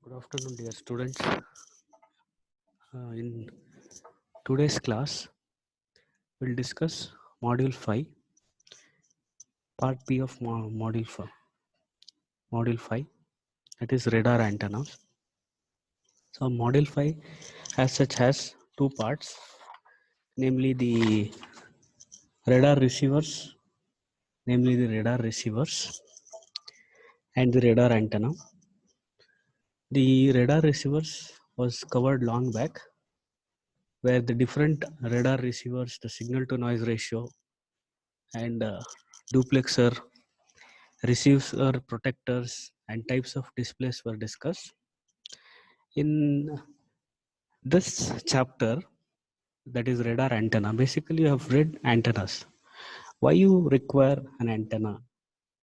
Good afternoon, dear students. In today's class, we'll discuss Module 5, Part B of Module 5, that is radar antennas. So, Module 5 as such has two parts, namely the radar receivers, and the radar antenna. The radar receivers was covered long back, where the different radar receivers, the signal to noise ratio, and duplexer, receiver protectors, and types of displays were discussed. In this chapter, that is radar antenna, basically you have read antennas. Why you require an antenna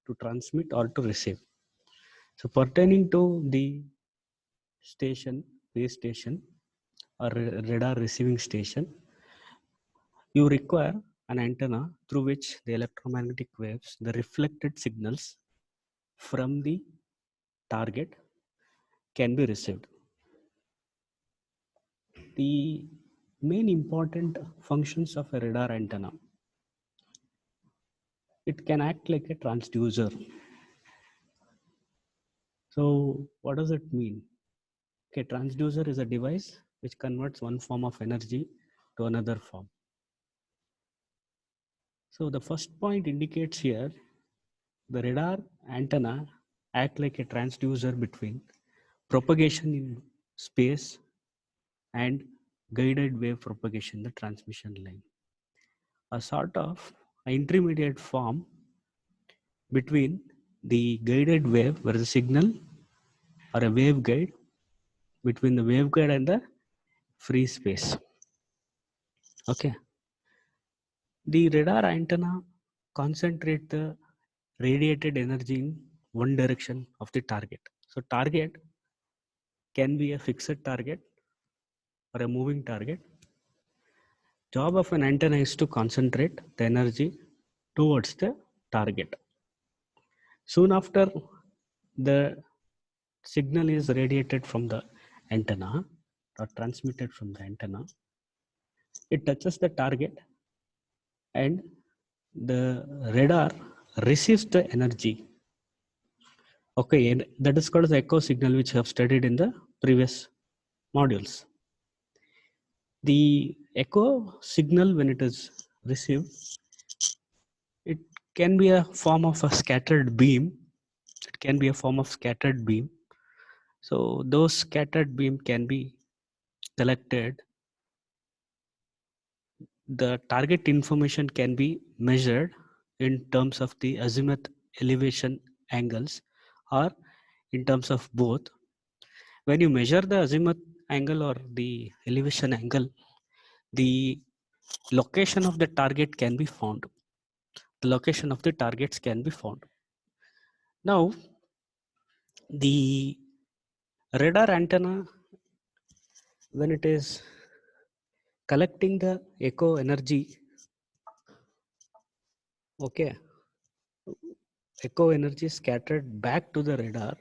to transmit or to receive? So pertaining to the station, base station or radar receiving station, you require an antenna through which the electromagnetic waves, the reflected signals from the target can be received. The main important functions of a radar antenna: it can act like a transducer. So what does it mean? Okay, transducer is a device which converts one form of energy to another form. So the first point indicates here the radar antenna act like a transducer between propagation in space and guided wave propagation, the transmission line. A sort of intermediate form between the guided wave, where the signal or a waveguide, between the waveguide and the free space. Okay. The radar antenna concentrate the radiated energy in one direction of the target. So target can be a fixed target or a moving target. Job of an antenna is to concentrate the energy towards the target. Soon after the signal is radiated from the antenna or transmitted from the antenna, it touches the target and the radar receives the energy. Okay, and that is called the echo signal, which I have studied in the previous modules. The echo signal, when it is received, it can be a form of a scattered beam. It can be a form of scattered beam. So those scattered beam can be collected. The target information can be measured in terms of the azimuth elevation angles or in terms of both. When you measure the azimuth angle or the elevation angle, the location of the target can be found. The location of the targets can be found. Now, the radar antenna, when it is collecting the echo energy, okay, echo energy scattered back to the radar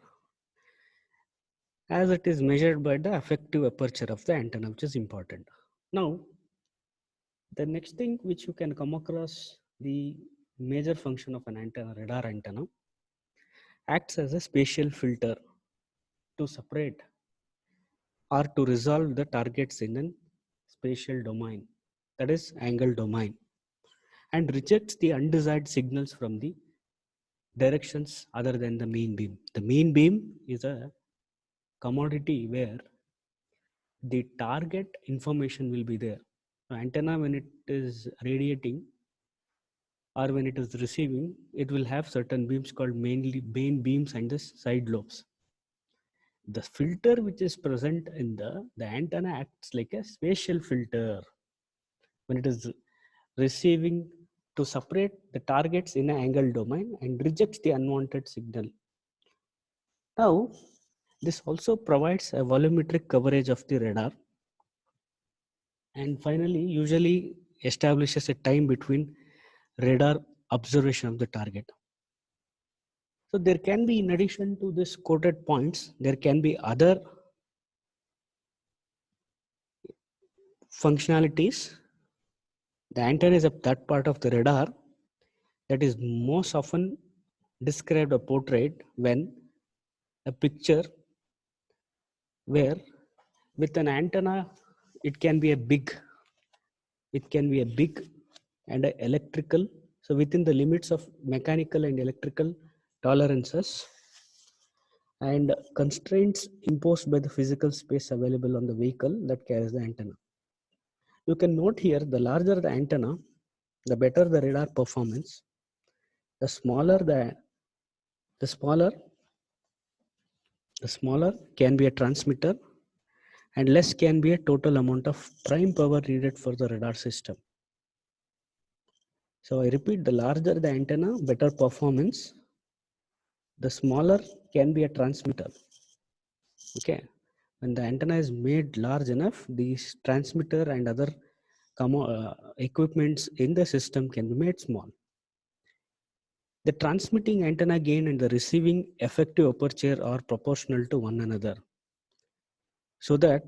as it is measured by the effective aperture of the antenna, which is important. Now, the next thing which you can come across, the major function of an antenna, radar antenna, acts as a spatial filter to separate or to resolve the targets in a spatial domain, that is angle domain, and rejects the undesired signals from the directions other than the main beam. The main beam is a commodity where the target information will be there. So antenna, when it is radiating or when it is receiving, it will have certain beams called mainly main beams and the side lobes. The filter which is present in the antenna acts like a spatial filter when it is receiving to separate the targets in an angle domain and rejects the unwanted signal. Now, this also provides a volumetric coverage of the radar, and finally usually establishes a time between radar observation of the target. So there can be, in addition to this quoted points, there can be other functionalities. The antenna is that part of the radar that is most often described or portrayed when a picture where with an antenna it can be a big and a electrical, so within the limits of mechanical and electrical tolerances and constraints imposed by the physical space available on the vehicle that carries the antenna. You can note here, the larger the antenna, the better the radar performance. The smaller the smaller the smaller can be a transmitter, and less can be a total amount of prime power needed for the radar system. So I repeat, the larger the antenna, better performance. The smaller can be a transmitter. Okay, when the antenna is made large enough, these transmitter and other equipments in the system can be made small. The transmitting antenna gain and the receiving effective aperture are proportional to one another, so that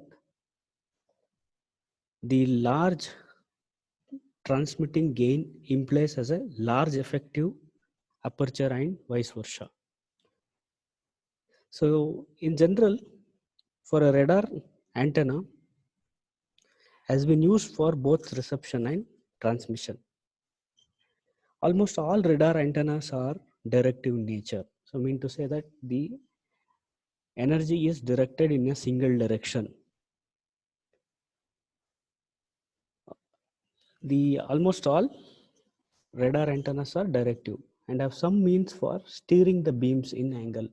the large transmitting gain implies as a large effective aperture and vice versa. So in general, for a radar antenna has been used for both reception and transmission. Almost all radar antennas are directive in nature. So I mean to say that the energy is directed in a single direction. The almost all radar antennas are directive and have some means for steering the beams in angle.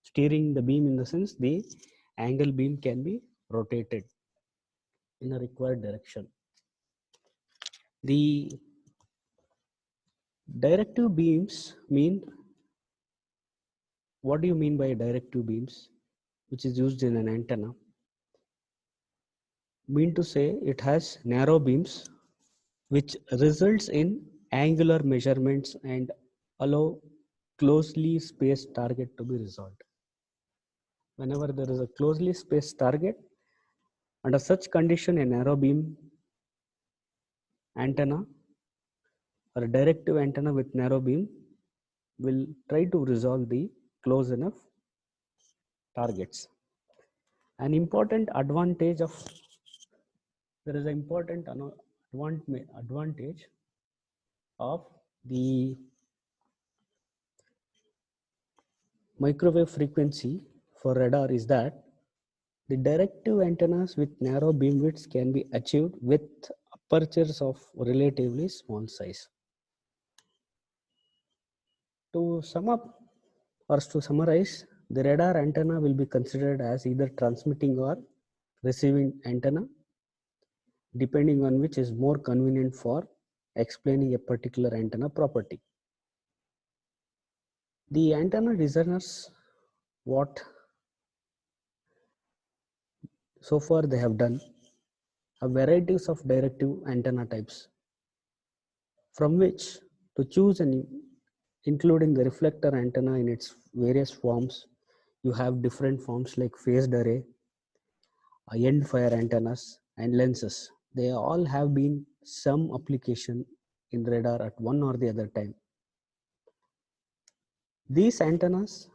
Steering the beam in the sense the angle beam can be rotated in a required direction. The directive beams mean, what do you mean by directive beams, which is used in an antenna? Mean to say it has narrow beams which results in angular measurements and allow closely spaced target to be resolved. Whenever there is a closely spaced target, under such condition, a narrow beam antenna or a directive antenna with narrow beam will try to resolve the close enough targets. An important advantage of, there is an important advantage of the microwave frequency for radar is that the directive antennas with narrow beam widths can be achieved with apertures of relatively small size. To sum up or to summarize, the radar antenna will be considered as either transmitting or receiving antenna, depending on which is more convenient for explaining a particular antenna property. The antenna designers, what so far they have done, are varieties of directive antenna types, from which to choose an including the reflector antenna in its various forms. You have different forms like phased array, end fire antennas, and lenses. They all have been some application in radar at one or the other time. These antennas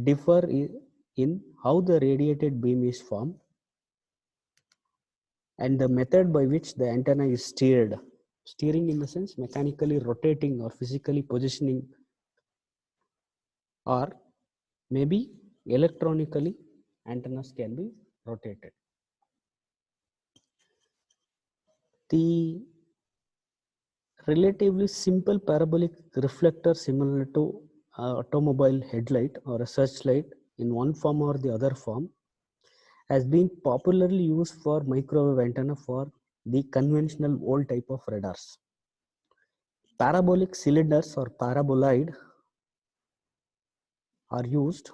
differ in how the radiated beam is formed and the method by which the antenna is steered. Steering in the sense mechanically rotating or physically positioning, or maybe electronically antennas can be rotated. The relatively simple parabolic reflector similar to automobile headlight or a searchlight in one form or the other form has been popularly used for microwave antenna for the conventional old type of radars. Parabolic cylinders or paraboloid are used,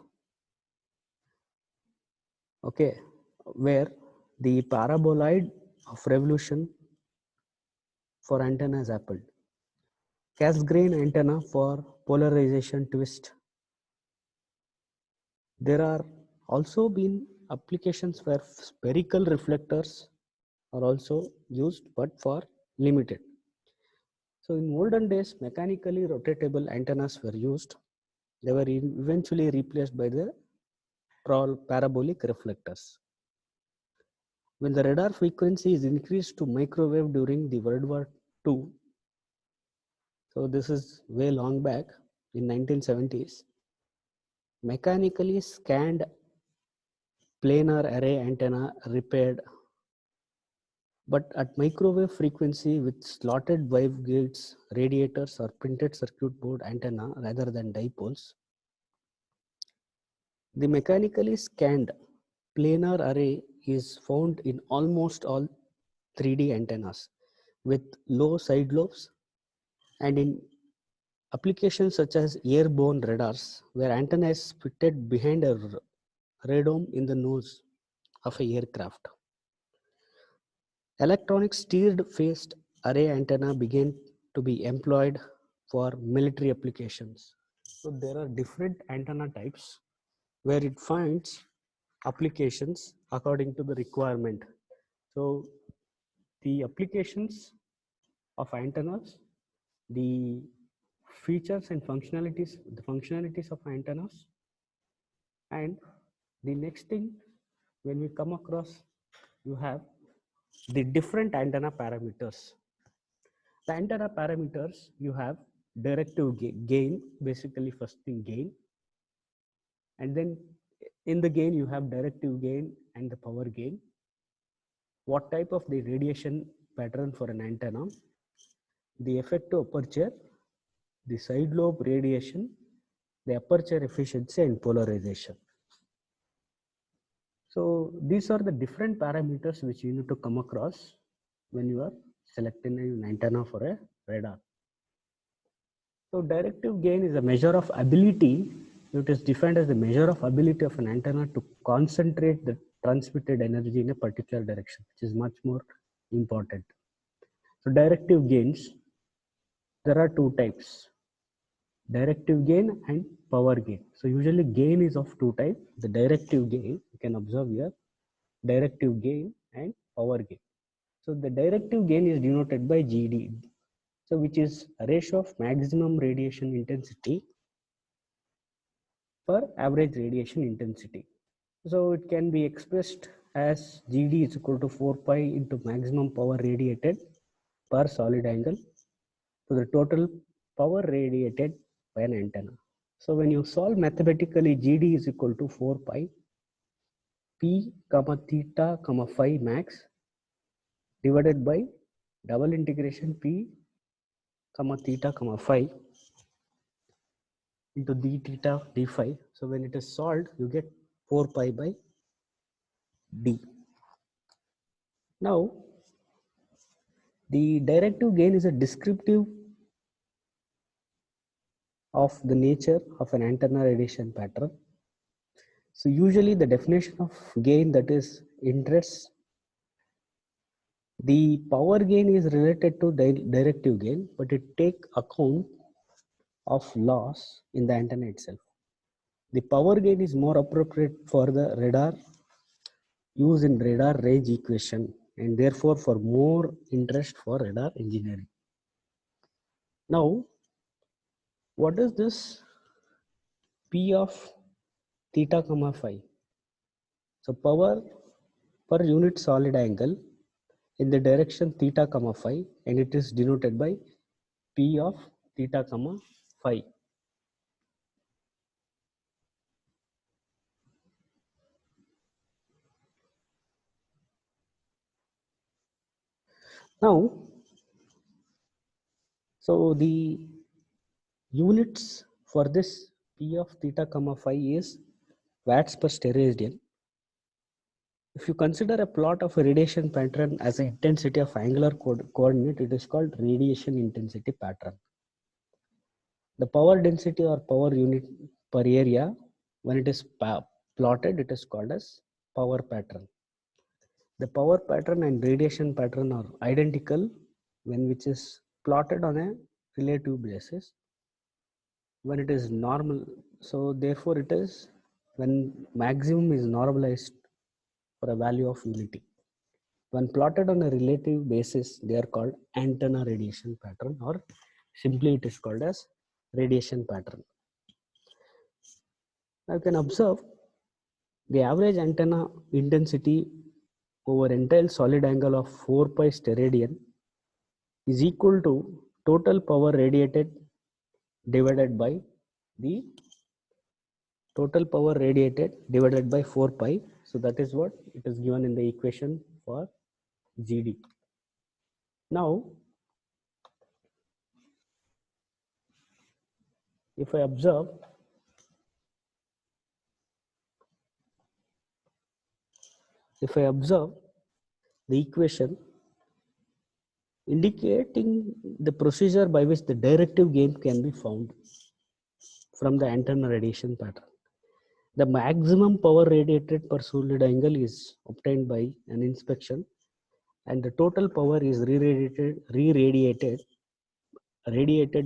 okay, where the paraboloid of revolution for antenna is happened. Cassegrain antenna for polarization twist There are also been applications where spherical reflectors are also used, but for limited. So in olden days, mechanically rotatable antennas were used. They were eventually replaced by the parabolic reflectors. When the radar frequency is increased to microwave during the World War II, so this is way long back in 1970s, mechanically scanned planar array antenna repaired, but at microwave frequency with slotted waveguides, radiators or printed circuit board antenna rather than dipoles. The mechanically scanned planar array is found in almost all 3D antennas with low side lobes, and in applications such as airborne radars where antenna is fitted behind a radome in the nose of a aircraft. Electronic steered phased array antenna began to be employed for military applications. So there are different antenna types where it finds applications according to the requirement. So the applications of antennas, the features and functionalities, the functionalities of antennas, and the next thing when we come across, you have the different antenna parameters. The antenna parameters, you have directive gain, basically first thing gain, and then in the gain you have directive gain and the power gain. What type of the radiation pattern for an antenna, the effective aperture, the side lobe radiation, the aperture efficiency and polarization. So these are the different parameters which you need to come across when you are selecting an antenna for a radar. So directive gain is a measure of ability. It is defined as the measure of ability of an antenna to concentrate the transmitted energy in a particular direction, which is much more important. So directive gains, there are two types, directive gain and power gain. So usually gain is of two types. The directive gain, you can observe here, directive gain and power gain. So the directive gain is denoted by GD, so which is a ratio of maximum radiation intensity per average radiation intensity. So it can be expressed as GD is equal to 4 pi into maximum power radiated per solid angle to the total power radiated by an antenna. So when you solve mathematically, GD is equal to 4 pi P comma theta comma phi max divided by double integration P comma theta comma phi into d theta d phi. So when it is solved, you get 4 pi by d. Now, the directive gain is a descriptive of the nature of an antenna radiation pattern. So usually the definition of gain, that is interest, the power gain is related to directive gain, but it take account of loss in the antenna itself. The power gain is more appropriate for the radar use in radar range equation and therefore for more interest for radar engineering. Now, what is this P of theta comma phi? So power per unit solid angle in the direction theta comma phi, and it is denoted by P of theta comma phi. Now, so the units for this P of theta comma phi is watts per stereoradian. If you consider a plot of a radiation pattern as an intensity of angular coordinate, it is called radiation intensity pattern. The power density or power unit per area, when it is plotted, it is called as power pattern. The power pattern and radiation pattern are identical when which is plotted on a relative basis. When it is normal, so therefore it is when maximum is normalized for a value of unity. When plotted on a relative basis, they are called antenna radiation pattern, or simply it is called as radiation pattern. Now you can observe the average antenna intensity over entire solid angle of 4 pi steradian is equal to total power radiated divided by the total power radiated divided by 4 pi. So that is what it is given in the equation for GD. Now, if I observe the equation indicating the procedure by which the directive gain can be found from the antenna radiation pattern. The maximum power radiated per solid angle is obtained by an inspection, and the total power is radiated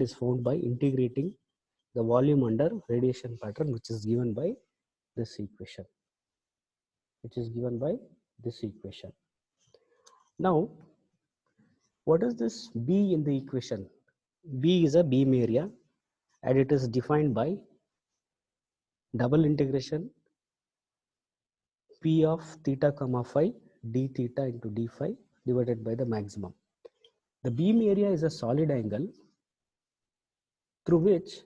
is found by integrating the volume under radiation pattern, which is given by this equation. Now, what is this B in the equation? B is a beam area, and it is defined by double integration P of theta comma phi d theta into d phi divided by the maximum. The beam area is a solid angle through which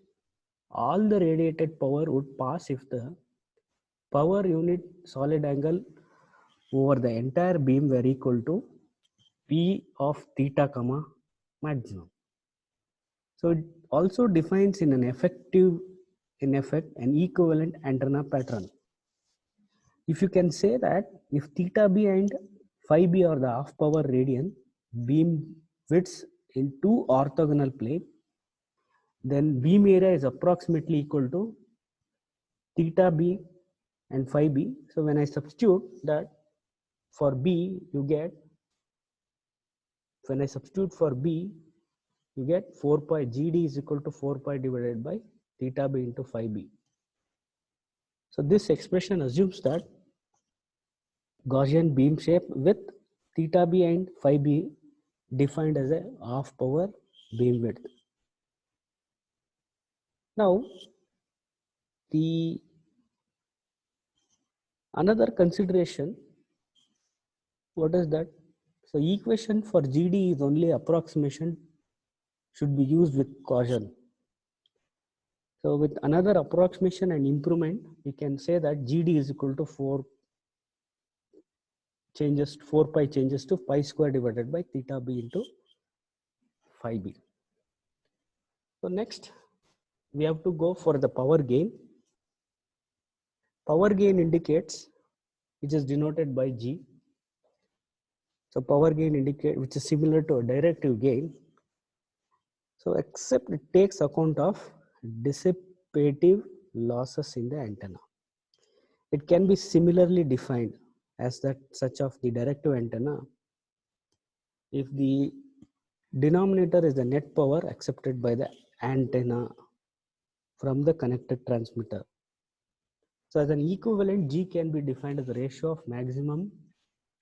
all the radiated power would pass if the power unit solid angle over the entire beam were equal to P of theta comma maximum. So it also defines in effect an equivalent antenna pattern. If you can say that if theta b and phi b are the half power radian beam widths in two orthogonal planes, then beam area is approximately equal to theta b and phi b. So when I substitute that for b, you get 4 pi GD is equal to 4 pi divided by theta b into phi b. So this expression assumes that Gaussian beam shape with theta b and phi b defined as a half power beam width. Now, the another consideration, what is that? So equation for GD is only approximation, should be used with caution. So with another approximation and improvement, we can say that GD is equal to 4 pi changes to pi square divided by theta b into phi b. So next, we have to go for the power gain. Power gain indicates, which is denoted by G. So power gain indicate, which is similar to a directive gain. So except it takes account of dissipative losses in the antenna. It can be similarly defined as that such of the directive antenna if the denominator is the net power accepted by the antenna from the connected transmitter. So as an equivalent, G can be defined as the ratio of maximum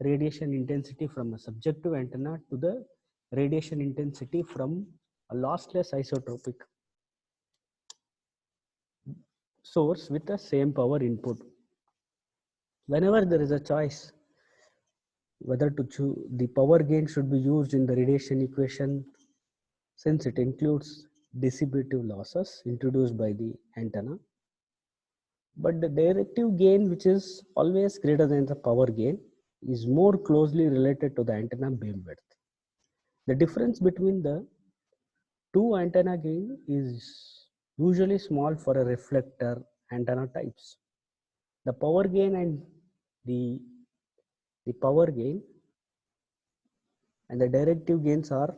radiation intensity from a subjective antenna to the radiation intensity from a lossless isotropic source with the same power input. Whenever there is a choice whether to choose, the power gain should be used in the radiation equation since it includes dissipative losses introduced by the antenna. But the directive gain, which is always greater than the power gain, is more closely related to the antenna beam width. The difference between the two antenna gain is usually small for a reflector antenna types. The power gain and the power gain and the directive gains are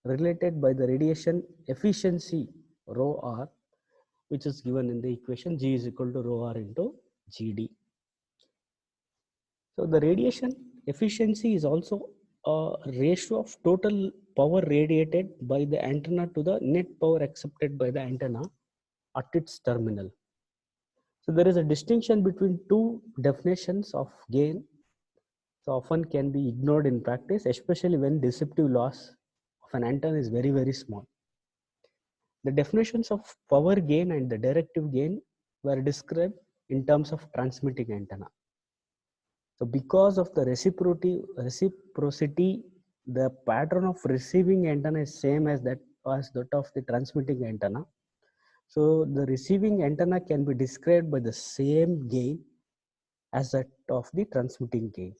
related by the radiation efficiency rho r, which is given in the equation G is equal to rho r into GD. So the radiation efficiency is also a ratio of total power radiated by the antenna to the net power accepted by the antenna at its terminal. So there is a distinction between two definitions of gain, so often can be ignored in practice, especially when deceptive loss of an antenna is very, very small. The definitions of power gain and the directive gain were described in terms of transmitting antenna. So because of the reciprocity, the pattern of receiving antenna is same as that of the transmitting antenna. So the receiving antenna can be described by the same gain as that of the transmitting gain.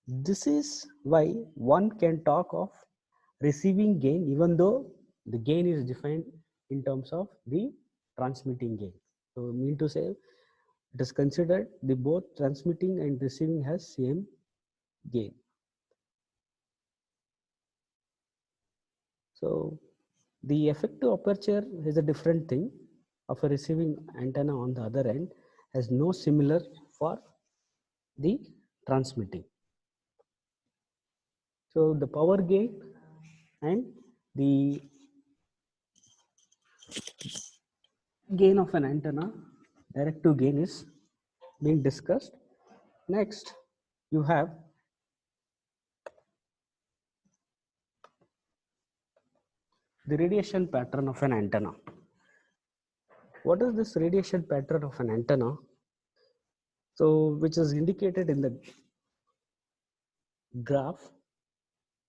This is why one can talk of receiving gain even though the gain is defined in terms of the transmitting gain. So mean to say, it is considered the both transmitting and receiving has same gain. So the effective aperture is a different thing of a receiving antenna on the other end has no similar for the transmitting. So the power gain and the gain of an antenna, directive gain, is being discussed. Next, you have the radiation pattern of an antenna. What is this radiation pattern of an antenna? So, which is indicated in the graph,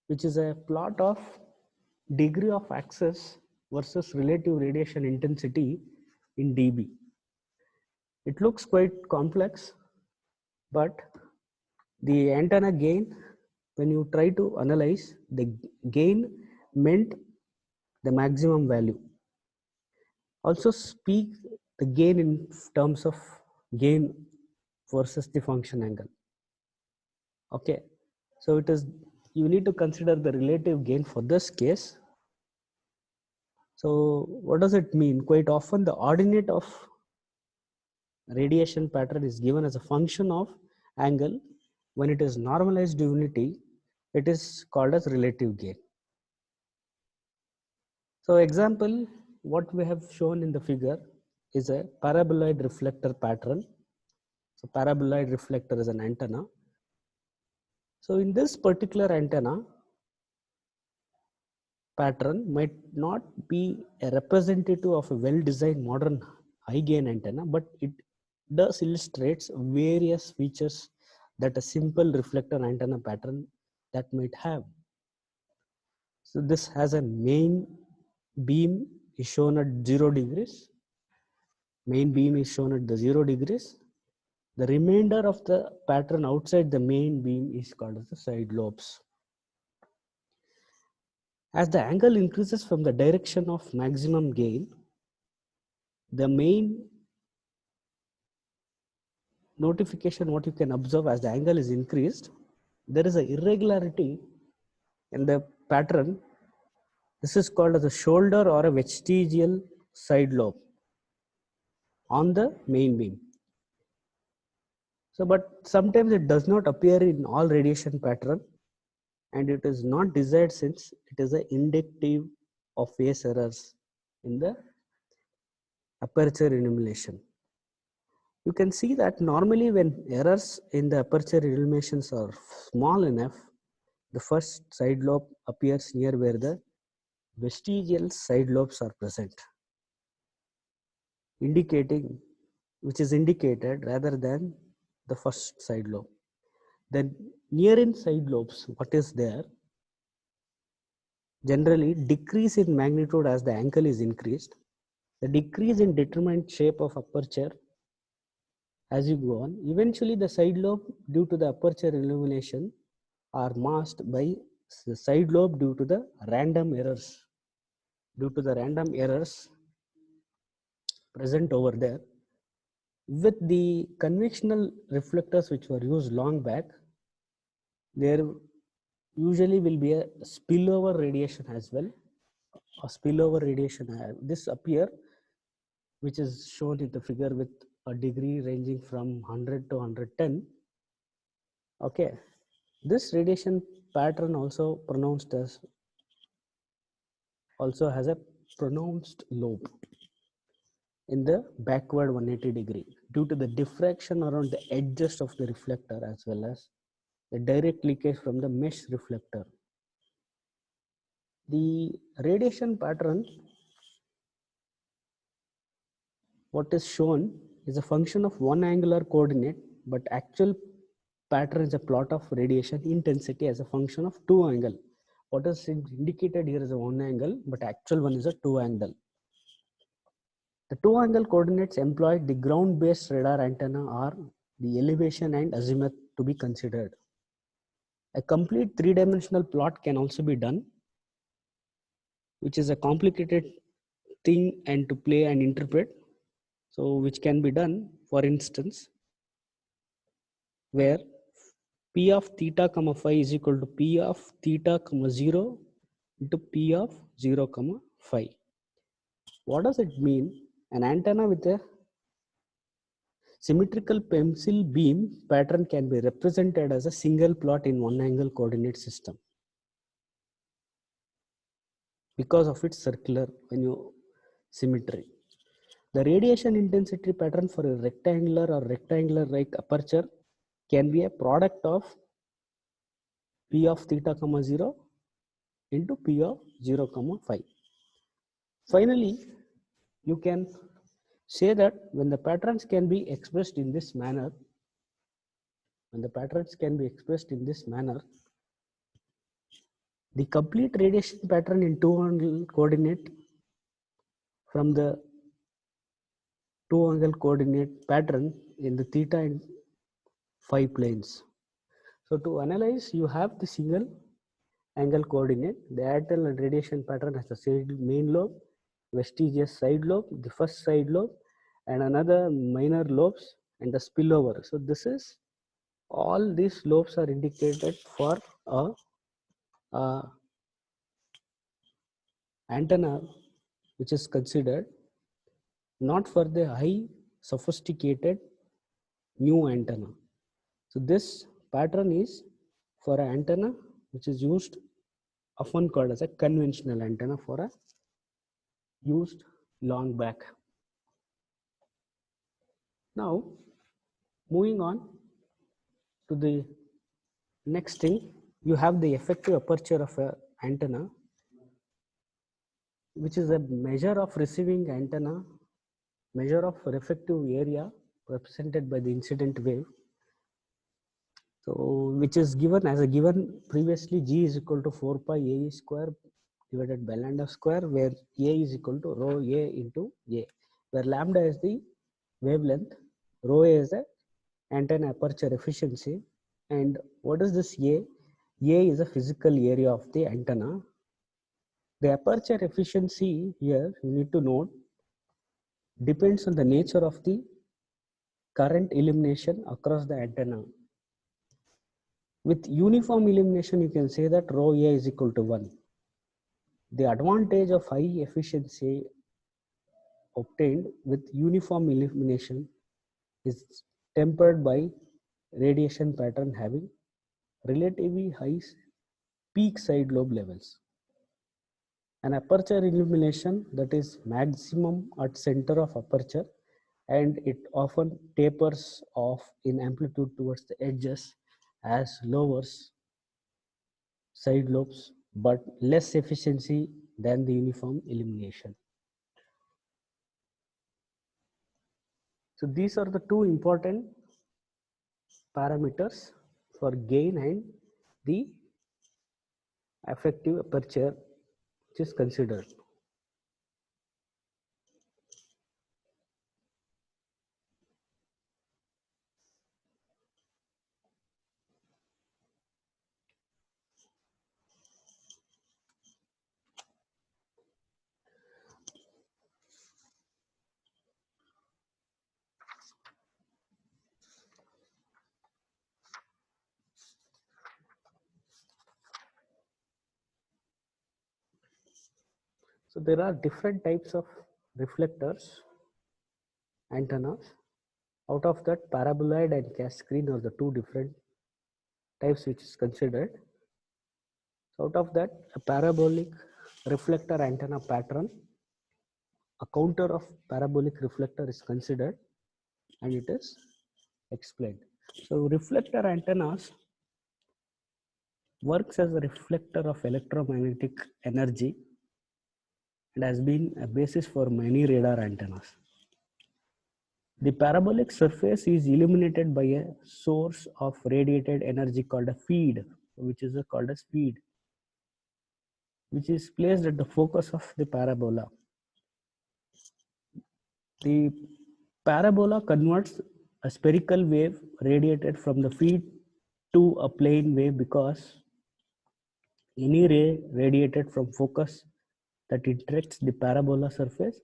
which is a plot of degree of access versus relative radiation intensity in dB. It looks quite complex, but the antenna gain, when you try to analyze, the gain meant the maximum value. Also speak the gain in terms of gain versus the function angle. Okay, so it is, you need to consider the relative gain for this case. So what does it mean? Quite often the ordinate of radiation pattern is given as a function of angle. When it is normalized unity, it is called as relative gain. So example, what we have shown in the figure is a paraboloid reflector pattern. So paraboloid reflector is an antenna. So in this particular antenna, pattern might not be a representative of a well-designed modern high-gain antenna, but it does illustrates various features that a simple reflector antenna pattern that might have. So this has a main beam is shown at 0 degrees. Main beam is shown at the 0 degrees. The remainder of the pattern outside the main beam is called as the side lobes. As the angle increases from the direction of maximum gain, the main notification, what you can observe as the angle is increased, there is an irregularity in the pattern. This is called as a shoulder or a vestigial side lobe on the main beam. So, but sometimes it does not appear in all radiation pattern, and it is not desired since it is an indicative of phase errors in the aperture illumination. You can see that normally when errors in the aperture illuminations are small enough, the first side lobe appears near where the vestigial side lobes are present, indicating, which is indicated rather than the first side lobe. Then near in side lobes, what is there, generally decrease in magnitude as the angle is increased. The decrease in determined shape of aperture as you go on. Eventually the side lobe due to the aperture illumination are masked by the side lobe due to the random errors. Due to the random errors present over there. With the conventional reflectors which were used long back, there usually will be a spillover radiation as well. A spillover radiation, this appear, which is shown in the figure with a degree ranging from 100 to 110. Okay, this radiation pattern also has a pronounced lobe. in the backward 180 degree due to the diffraction around the edges of the reflector as well as the direct leakage from the mesh reflector. The radiation pattern, what is shown is a function of one angular coordinate, but actual pattern is a plot of radiation intensity as a function of two angle. What is indicated here is a one angle, but actual one is a two angle. The two angle coordinates employed the ground based radar antenna are the elevation and azimuth to be considered. A complete three-dimensional plot can also be done, which is a complicated thing and to play and interpret. So which can be done, for instance, where P of theta comma phi is equal to P of theta comma 0 into P of 0 comma phi. What does it mean? An antenna with a symmetrical pencil beam pattern can be represented as a single plot in one angle coordinate system because of its circular symmetry. The radiation intensity pattern for a rectangular or rectangular-like aperture can be a product of P of theta comma 0 into P of 0 comma phi. Finally, you can say that when the patterns can be expressed in this manner, the complete radiation pattern in two-angle coordinate from the two-angle coordinate pattern in the theta and phi planes. So to analyze, you have the single angle coordinate. The axial and radiation pattern has the main lobe, vestigious side lobe, the first side lobe, and another minor lobes and the spillover. So this is all these lobes are indicated for a antenna which is considered not for the high sophisticated new antenna. So this pattern is for an antenna which is used often called as a conventional antenna for a used long back. Now moving on to the next thing, you have the effective aperture of an antenna, which is a measure of receiving antenna, measure of reflective area represented by the incident wave. So which is given as a given previously, G is equal to 4 pi A square divided by lambda square, where A is equal to rho A into A, where lambda is the wavelength, rho A is the antenna aperture efficiency. And what is this A? A is the physical area of the antenna. The aperture efficiency here, you need to note, depends on the nature of the current illumination across the antenna. With uniform illumination, you can say that rho A is equal to 1. The advantage of high efficiency obtained with uniform illumination is tempered by radiation pattern having relatively high peak side lobe levels. An aperture illumination that is maximum at center of aperture, and it often tapers off in amplitude towards the edges as lowers side lobes, but less efficiency than the uniform illumination. So these are the two important parameters for gain and the effective aperture which is considered. So there are different types of reflectors, antennas. Out of that, paraboloid and cast screen are the two different types which is considered. So out of that, a parabolic reflector antenna pattern a counter of parabolic reflector is considered and it is explained. So reflector antennas works as a reflector of electromagnetic energy and has been a basis for many radar antennas. The parabolic surface is illuminated by a source of radiated energy called a feed, which is called as feed, which is placed at the focus of the parabola. The parabola converts a spherical wave radiated from the feed to a plane wave because any ray radiated from focus that intersects the parabola surface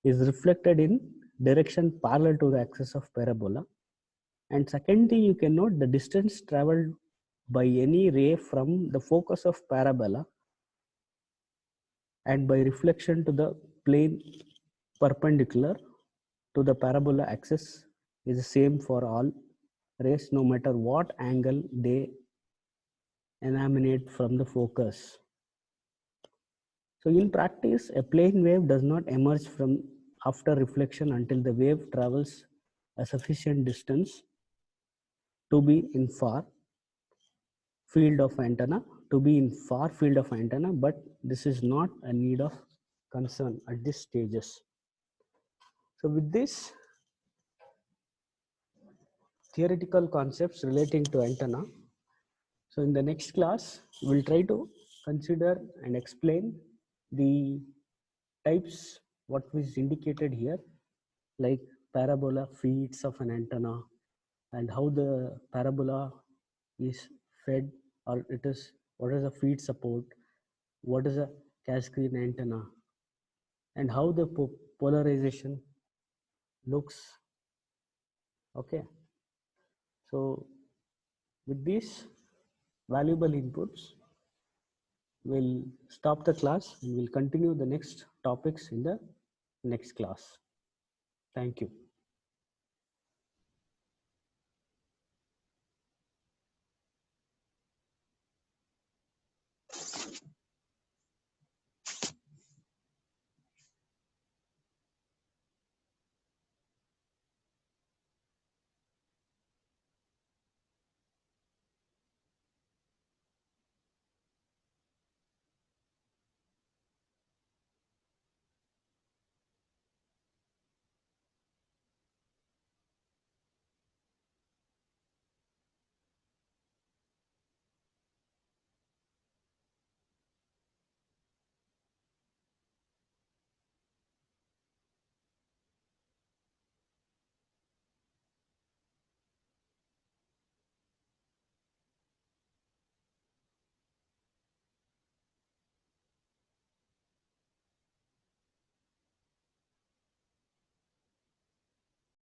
is reflected in direction parallel to the axis of parabola. And second thing you can note, the distance traveled by any ray from the focus of parabola and by reflection to the plane perpendicular to the parabola axis is the same for all rays, no matter what angle they emanate from the focus. So in practice, a plane wave does not emerge from after reflection until the wave travels a sufficient distance to be in far field of antenna, but this is not a need of concern at this stages. So with this theoretical concepts relating to antenna, so in the next class, we'll try to consider and explain the types what was indicated here, like parabola feeds of an antenna and how the parabola is fed, or it is what is the feed support, what is a cascade antenna, and how the polarization looks. Okay, so with these valuable inputs, we'll stop the class and we'll continue the next topics in the next class. Thank you.